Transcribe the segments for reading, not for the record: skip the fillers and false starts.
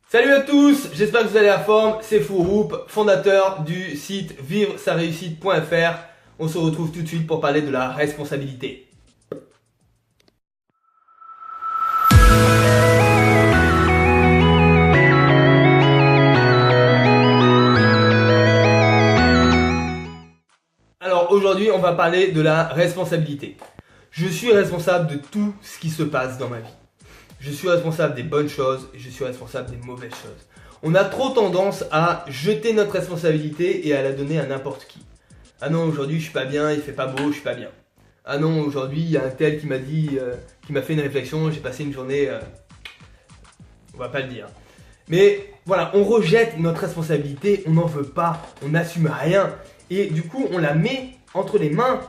Salut à tous, j'espère que vous allez à la forme, c'est Fouroup, fondateur du site vivre-sa-réussite.fr. On se retrouve tout de suite pour parler de la responsabilité. Alors aujourd'hui, on va parler de la responsabilité. Je suis responsable de tout ce qui se passe dans ma vie. Je suis responsable des bonnes choses et je suis responsable des mauvaises choses. On a trop tendance à jeter notre responsabilité et à la donner à n'importe qui. Ah non, aujourd'hui je suis pas bien, il fait pas beau, je suis pas bien. Ah non, aujourd'hui il y a un tel qui m'a dit, qui m'a fait une réflexion, j'ai passé une journée, on va pas le dire. Mais voilà, on rejette notre responsabilité, on n'en veut pas, on n'assume rien. Et du coup on la met entre les mains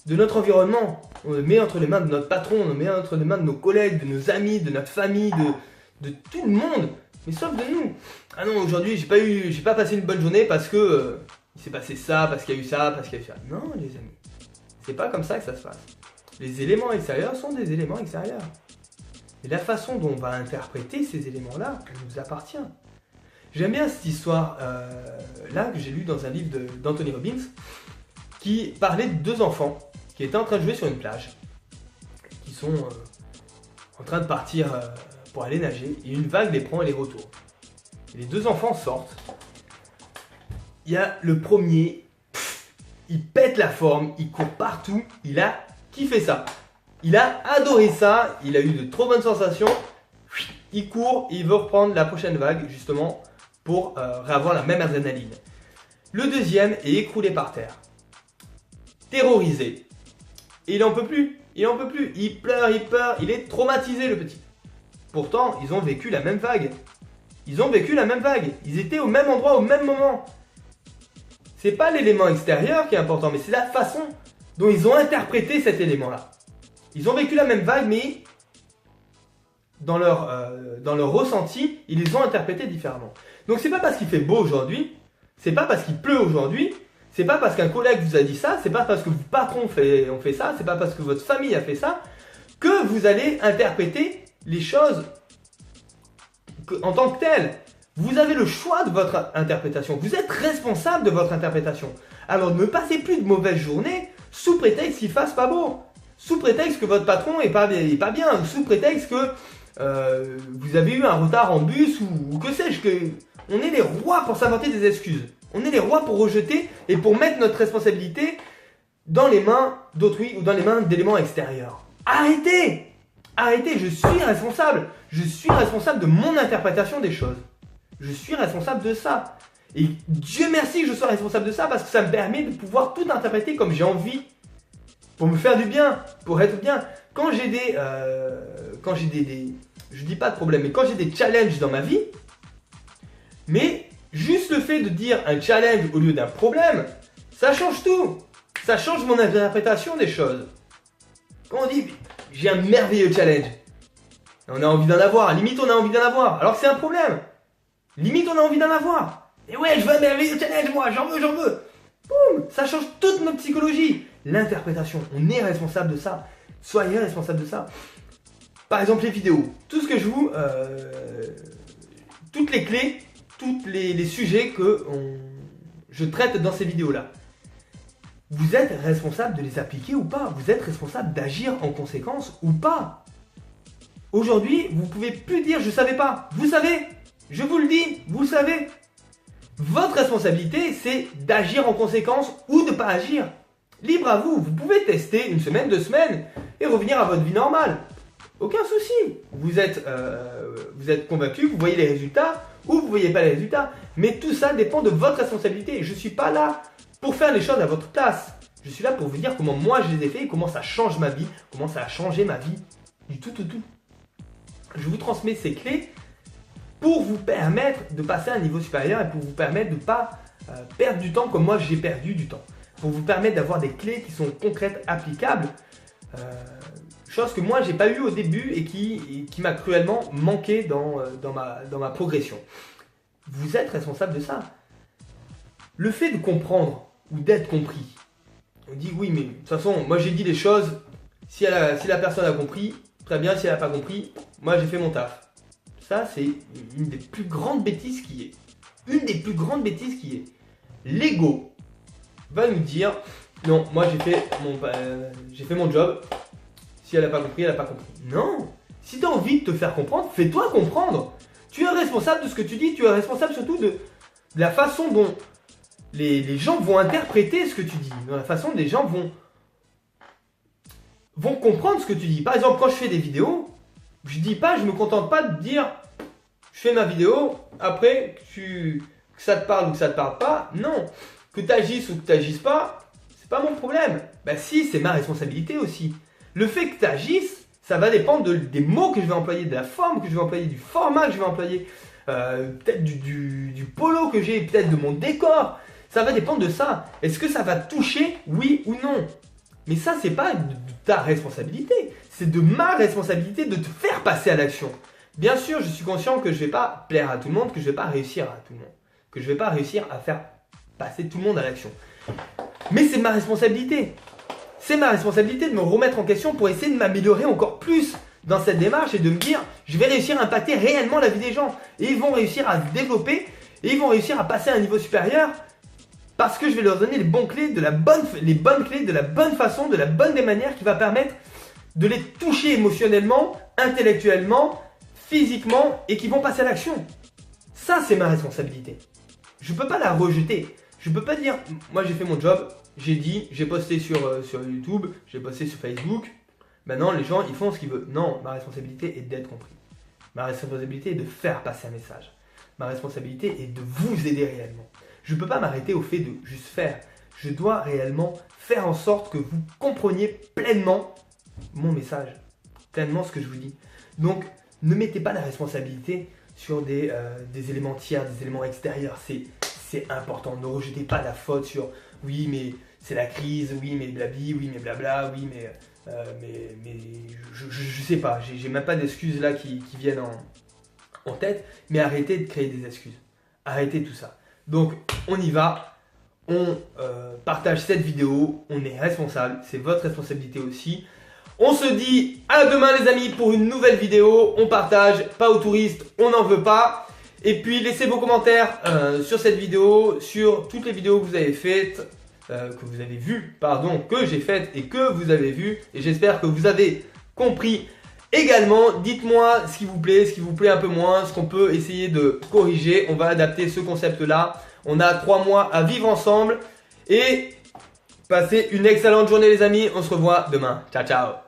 de notre environnement. On le met entre les mains de notre patron, on le met entre les mains de nos collègues, de nos amis, de notre famille, de tout le monde, mais sauf de nous. Ah non, aujourd'hui j'ai pas passé une bonne journée parce que il s'est passé ça, parce qu'il y a eu ça, parce qu'il y a eu ça. Non les amis, c'est pas comme ça que ça se passe. Les éléments extérieurs sont des éléments extérieurs. Et la façon dont on va interpréter ces éléments-là, elle nous appartient. J'aime bien cette histoire là que j'ai lue dans un livre d'Anthony Robbins qui parlait de deux enfants qui étaient en train de jouer sur une plage, qui sont en train de partir pour aller nager, et une vague les prend et les retourne. Et les deux enfants sortent. Il y a le premier, il pète la forme, il court partout, il a kiffé ça. Il a adoré ça, il a eu de trop bonnes sensations. Il court et il veut reprendre la prochaine vague, justement, pour avoir la même adrénaline. Le deuxième est écroulé par terre, terrorisé. Et il en peut plus, il pleure, il est traumatisé le petit. Pourtant, ils ont vécu la même vague. Ils étaient au même endroit, au même moment. C'est pas l'élément extérieur qui est important, mais c'est la façon dont ils ont interprété cet élément-là. Ils ont vécu la même vague, mais dans leur ressenti, ils les ont interprétés différemment. Donc c'est pas parce qu'il fait beau aujourd'hui, c'est pas parce qu'il pleut aujourd'hui, c'est pas parce qu'un collègue vous a dit ça, c'est pas parce que vos patrons ont fait ça, c'est pas parce que votre famille a fait ça, que vous allez interpréter les choses en tant que telles. Vous avez le choix de votre interprétation, vous êtes responsable de votre interprétation. Alors ne passez plus de mauvaises journées sous prétexte qu'il fasse pas beau, sous prétexte que votre patron est pas bien, ou sous prétexte que vous avez eu un retard en bus, ou que sais-je, que on est les rois pour s'inventer des excuses. On est les rois pour rejeter et pour mettre notre responsabilité dans les mains d'autrui ou dans les mains d'éléments extérieurs. Arrêtez! Arrêtez, je suis responsable. Je suis responsable de mon interprétation des choses. Je suis responsable de ça. Et Dieu merci que je sois responsable de ça parce que ça me permet de pouvoir tout interpréter comme j'ai envie. Pour me faire du bien, pour être bien. Quand j'ai des... je dis pas de problème, mais quand j'ai des challenges dans ma vie, mais juste le fait de dire un challenge au lieu d'un problème, ça change tout. Ça change mon interprétation des choses. Quand on dit j'ai un merveilleux challenge, on a envie d'en avoir, limite on a envie d'en avoir, alors que c'est un problème. Limite on a envie d'en avoir. Et ouais, je veux un merveilleux challenge moi, j'en veux. Boum, ça change toute notre psychologie. L'interprétation, on est responsable de ça. Soyez responsable de ça. Par exemple les vidéos, tout ce que je vous... toutes les clés, tous les sujets que je traite dans ces vidéos-là. Vous êtes responsable de les appliquer ou pas. Vous êtes responsable d'agir en conséquence ou pas. Aujourd'hui, vous ne pouvez plus dire je ne savais pas. Vous savez, je vous le dis, vous le savez. Votre responsabilité, c'est d'agir en conséquence ou de ne pas agir. Libre à vous. Vous pouvez tester une semaine, 2 semaines et revenir à votre vie normale. Aucun souci. Vous êtes convaincu, vous voyez les résultats ou vous ne voyez pas les résultats. Mais tout ça dépend de votre responsabilité. Je ne suis pas là pour faire les choses à votre place. Je suis là pour vous dire comment moi je les ai fait et comment ça change ma vie, comment ça a changé ma vie. Du tout. Je vous transmets ces clés pour vous permettre de passer à un niveau supérieur et pour vous permettre de ne pas perdre du temps comme moi j'ai perdu du temps. Pour vous permettre d'avoir des clés qui sont concrètes, applicables. Chose que moi j'ai pas eu au début et qui m'a cruellement manqué dans ma progression. Vous êtes responsable de ça. Le fait de comprendre ou d'être compris, on dit oui mais de toute façon moi j'ai dit les choses, si la personne a compris, très bien, si elle n'a pas compris, moi j'ai fait mon taf. Ça, c'est une des plus grandes bêtises qui est. Une des plus grandes bêtises qui est. L'ego va nous dire, non, moi j'ai fait mon job. Si elle n'a pas compris, elle n'a pas compris. Non. Si tu as envie de te faire comprendre, fais-toi comprendre. Tu es responsable de ce que tu dis. Tu es responsable surtout de la façon dont les gens vont interpréter ce que tu dis. De la façon dont les gens vont comprendre ce que tu dis. Par exemple, quand je fais des vidéos, je me contente pas de dire je fais ma vidéo, après que ça te parle ou que ça te parle pas. Non, que tu agisses ou que tu n'agisses pas, c'est pas mon problème. Bah si, c'est ma responsabilité aussi. Le fait que tu agisses, ça va dépendre des mots que je vais employer, de la forme que je vais employer, du format que je vais employer, peut-être du polo que j'ai, peut-être de mon décor. Ça va dépendre de ça. Est-ce que ça va te toucher, oui ou non? Mais ça, c'est pas de ta responsabilité. C'est de ma responsabilité de te faire passer à l'action. Bien sûr, je suis conscient que je ne vais pas plaire à tout le monde, que je ne vais pas réussir à tout le monde. Que je ne vais pas réussir à faire passer tout le monde à l'action. Mais c'est ma responsabilité. C'est ma responsabilité de me remettre en question pour essayer de m'améliorer encore plus dans cette démarche et de me dire, je vais réussir à impacter réellement la vie des gens. Et ils vont réussir à se développer et ils vont réussir à passer à un niveau supérieur parce que je vais leur donner les bonnes clés, de la bonne façon, de la bonne des manières qui va permettre de les toucher émotionnellement, intellectuellement, physiquement et qui vont passer à l'action. Ça, c'est ma responsabilité. Je ne peux pas la rejeter. Je ne peux pas dire, moi j'ai fait mon job, j'ai posté sur YouTube, j'ai posté sur Facebook. Maintenant, les gens, ils font ce qu'ils veulent. Non, ma responsabilité est d'être compris. Ma responsabilité est de faire passer un message. Ma responsabilité est de vous aider réellement. Je ne peux pas m'arrêter au fait de juste faire. Je dois réellement faire en sorte que vous compreniez pleinement mon message, pleinement ce que je vous dis. Donc, ne mettez pas la responsabilité sur des éléments tiers, des éléments extérieurs. C'est important. Ne rejetez pas la faute sur oui, mais c'est la crise, oui, mais blabli, oui, mais blabla, oui, mais je sais pas. J'ai même pas d'excuses là qui viennent en tête. Mais arrêtez de créer des excuses. Arrêtez tout ça. Donc, on y va. On partage cette vidéo. On est responsable. C'est votre responsabilité aussi. On se dit à demain les amis pour une nouvelle vidéo. On partage, pas aux touristes, on n'en veut pas. Et puis laissez vos commentaires sur cette vidéo, sur toutes les vidéos que vous avez faites, que vous avez vues, pardon, que j'ai faites et que vous avez vues. Et j'espère que vous avez compris également. Dites-moi ce qui vous plaît un peu moins, ce qu'on peut essayer de corriger. On va adapter ce concept-là. On a 3 mois à vivre ensemble et passez une excellente journée les amis. On se revoit demain. Ciao, ciao.